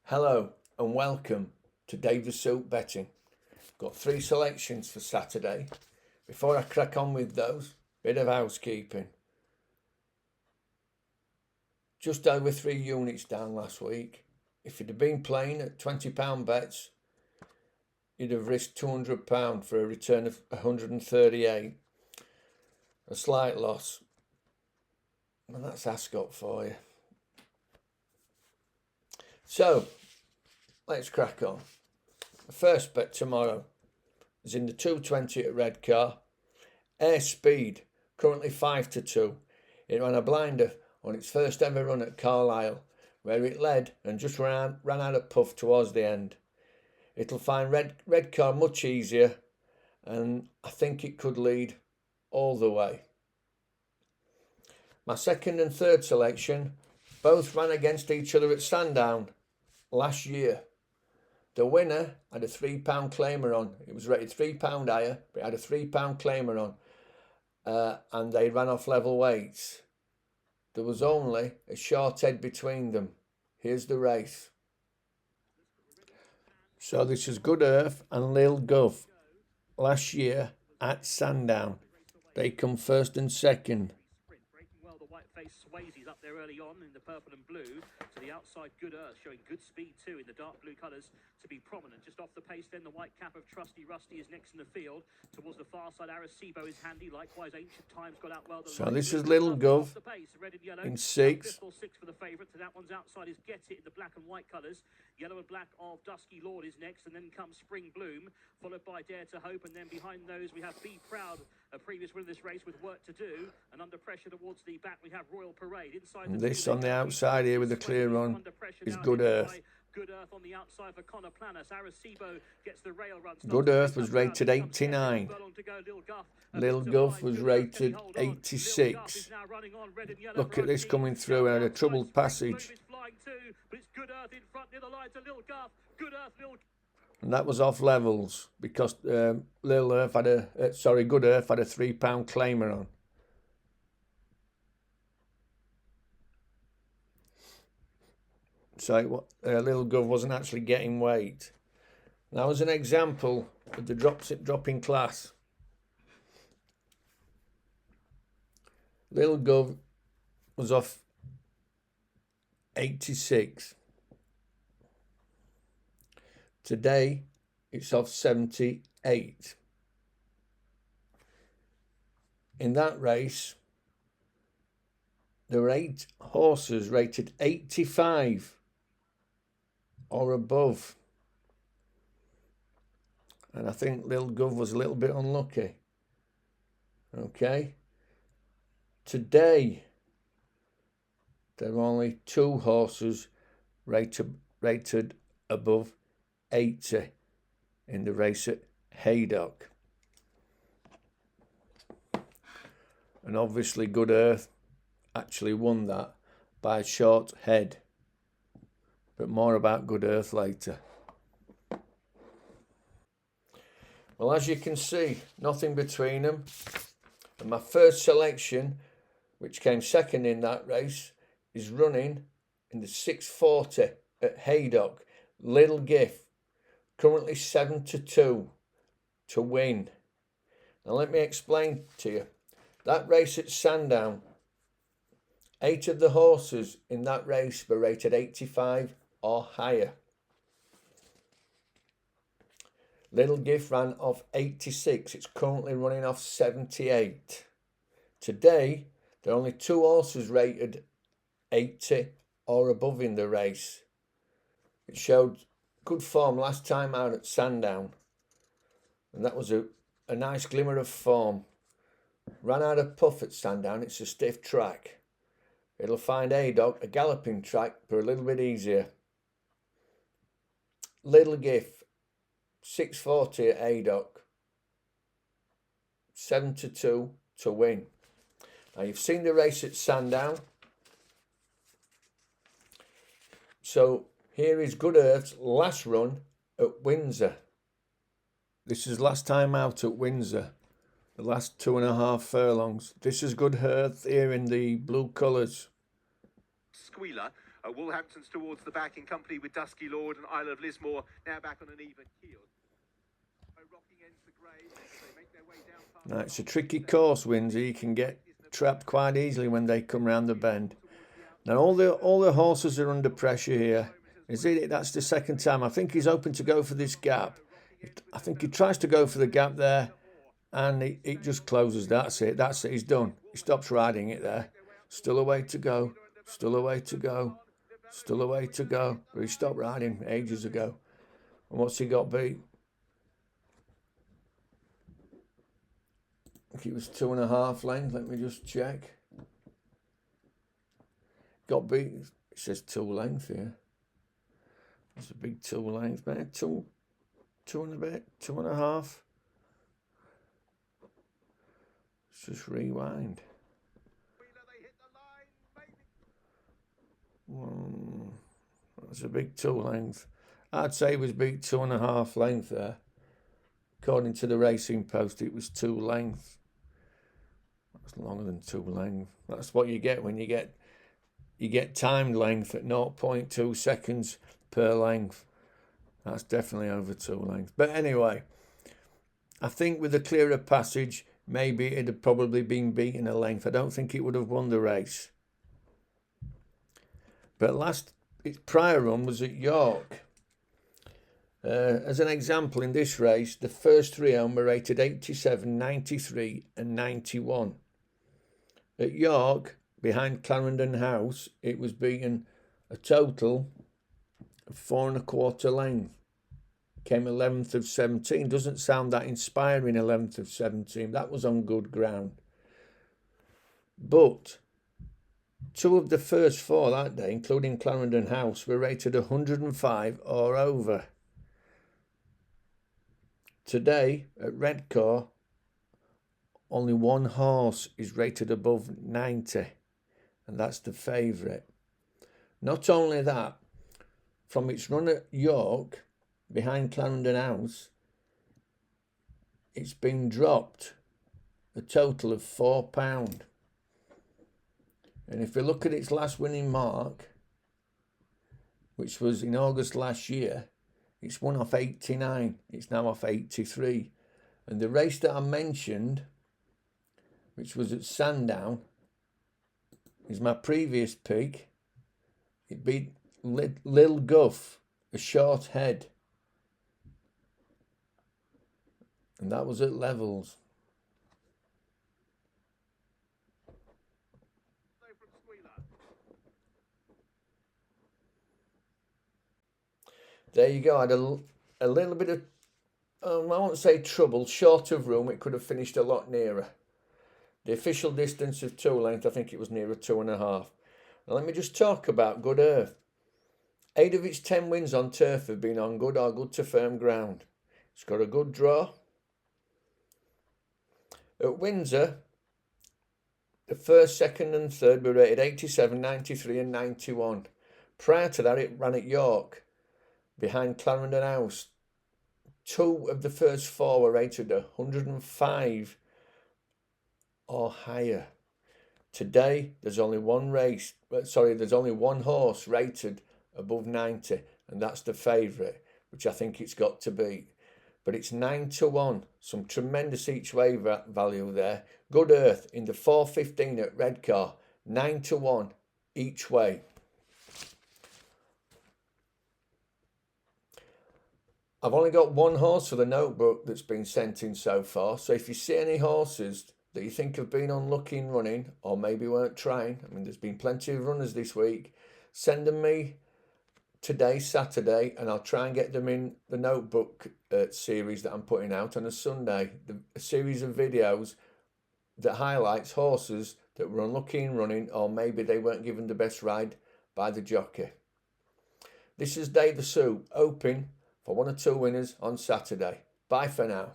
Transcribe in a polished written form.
Hello and welcome to Davis Silk Betting. Got 3 selections for Saturday. Before I crack on with those, bit of housekeeping. Just over 3 units down last week. If you'd have been playing at £20 bets, you'd have risked £200 for a return of 138. A slight loss. And that's Ascot for you. So, let's crack on. The first bet tomorrow is in the 220 at Redcar. Airspeed, currently 5-2. It ran a blinder on its first ever run at Carlisle, where it led and just ran out of puff towards the end. It'll find Redcar much easier, and I think it could lead all the way. My second and third selection both ran against each other at Sandown last year. The winner had a £3 claimer on. It was rated £3 higher, but it had a £3 claimer on. And they ran off level weights. There was only a short head between them. Here's the race. So this is Good Earth and Lil Gov last year at Sandown. They come first and second. Swayze's up there early on in the purple and blue. To the outside, Good Earth showing good speed too in the dark blue colours to be prominent. Just off the pace then, the white cap of Trusty Rusty is next in the field. Towards the far side, Arecibo is handy. Likewise, Ancient Times got out well. So this is Little Gov in 6. For the favourite. To that one's outside is Get It in the black and white colours. Yellow and black of Dusky Lord is next, and then comes Spring Bloom, followed by Dare to Hope, and then behind those we have Be Proud, a previous winner of this race with Work to Do, and under pressure towards the back we have Royal Parade. Inside And this on the outside here with the clear on is Good Earth. Good Earth on the outside for Connor Planas. Arecibo gets the rail run. Good Earth was rated 89. Lil Gov was rated 86. Look at this coming through and a troubled passage. And that was off levels because Good Earth had a £3 claimer on. So Lil Gov wasn't actually getting weight. Now, as an example of the dropping class, Lil Gov was off 86. Today, it's off 78. In that race, there were 8 horses rated 85 or above. And I think Lil Gov was a little bit unlucky. Okay. Today, there are only 2 horses rated above 80 in the race at Haydock. And obviously Good Earth actually won that by a short head. But more about Good Earth later. Well, as you can see, nothing between them. And my first selection, which came second in that race, is running in the 640 at Haydock. Little Gift, currently 7-2 to win. Now let me explain to you. That race at Sandown, 8 of the horses in that race were rated 85 or higher. Little Gift ran off 86. It's currently running off 78. Today, there are only 2 horses rated 80 or above in the race. It showed good form last time out at Sandown. And that was a nice glimmer of form. Ran out of puff at Sandown. It's a stiff track. It'll find Haydock a galloping track for a little bit easier. Little Gift, 640 at Haydock. 7-2 to win. Now you've seen the race at Sandown. So here is Good Earth's last run at Windsor. This is last time out at Windsor. The last 2.5 furlongs. This is Good Earth here in the blue colours. Squealer Wolverhampton's towards the back in company with Dusky Lord and Isle of Lismore, now back on an even keel. Rocking ends the grey, they make their way down past. Now, it's a tricky course, Windsor. You can get trapped quite easily when they come round the bend. Now, all the horses are under pressure here. That's the second time. I think he's hoping to go for this gap. I think he tries to go for the gap there, and it just closes. That's it. He's done. He stops riding it there. Still a way to go. Still a way to go. Still a way to go. But he stopped riding ages ago. And what's he got beat? I think it was 2.5 length. Let me just check. Got beat. It says 2 length here. It's a big 2 length, man. Two and a bit. 2.5. Let's just rewind. That's a big 2 length. I'd say it was beat 2.5 length there. According to the Racing Post, it was 2 length. That's longer than 2 length. That's what you get when you get timed length at 0.2 seconds per length. That's definitely over 2 lengths. But anyway, I think with a clearer passage, maybe it'd have probably been beaten a length. I don't think it would have won the race. But its prior run was at York. As an example, in this race, the first 3 home were rated 87, 93 and 91. At York, behind Clarendon House, it was beaten a total of 4.25 length. Came 11th of 17. Doesn't sound that inspiring, 11th of 17. That was on good ground. But 2 of the first 4 that day, including Clarendon House, were rated 105 or over. Today, at Redcar, only 1 horse is rated above 90, and that's the favourite. Not only that, from its run at York, behind Clarendon House, it's been dropped a total of £4. And if we look at its last winning mark, which was in August last year, it's won off 89. It's now off 83. And the race that I mentioned, which was at Sandown, is my previous pick. It beat Lil Guff, a short head. And that was at Levels. There you go. I had a little bit of, I won't say trouble, short of room. It could have finished a lot nearer. The official distance of 2 length, I think it was nearer 2.5. Now let me just talk about Good Earth. 8 of its 10 wins on turf have been on good or good to firm ground. It's got a good draw. At Windsor, the first, second and third were rated 87, 93 and 91. Prior to that, it ran at York, behind Clarendon House. 2 of the first 4 were rated 105 or higher. Today, there's only one horse rated above 90, and that's the favourite, which I think it's got to beat. But it's 9-1, some tremendous each way value there. Good Earth in the 4:15 at Redcar, 9-1 each way. I've only got 1 horse for the notebook that's been sent in so far. So if you see any horses that you think have been unlucky in running or maybe weren't trying, I mean, there's been plenty of runners this week, send them me today, Saturday, and I'll try and get them in the notebook series that I'm putting out on a Sunday. A series of videos that highlights horses that were unlucky in running or maybe they weren't given the best ride by the jockey. This is Dave the Soup, hoping for 1 or 2 winners on Saturday. Bye for now.